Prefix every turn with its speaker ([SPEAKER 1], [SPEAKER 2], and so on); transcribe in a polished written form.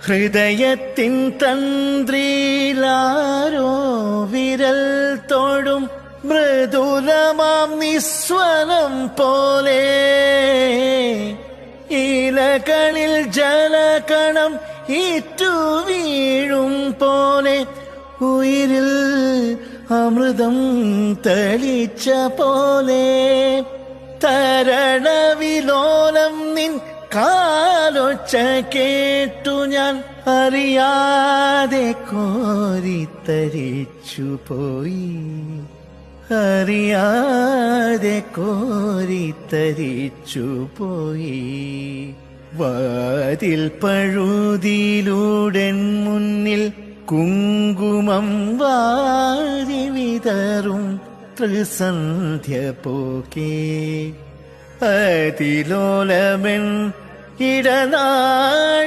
[SPEAKER 1] ഹൃദയത്തിൻ തന്ത്രിയിലാരോ വിരൽ തൊടും മൃദുലമാം നിസ്വനം പോലെ, ഇലകളിൽ ജലകണം ഇറ്റു വീഴും പോലെ, ഉയിരിൽ അമൃതം തളിച്ച പോലെ, തരണവിലോലം നിൻ കാലൊച്ച കേട്ടു ഞാൻ അറിയാതെ കോരിത്തരിച്ചു പോയി, അറിയാതെ കോരിത്തരിച്ചു പോയി. വാതിൽ പഴുതിലൂടെ മുന്നിൽ കുങ്കുമം വാരി വിതറും ത്രിസന്ധ്യ പോകേ, അതിലോലമെൻ ഇടനാ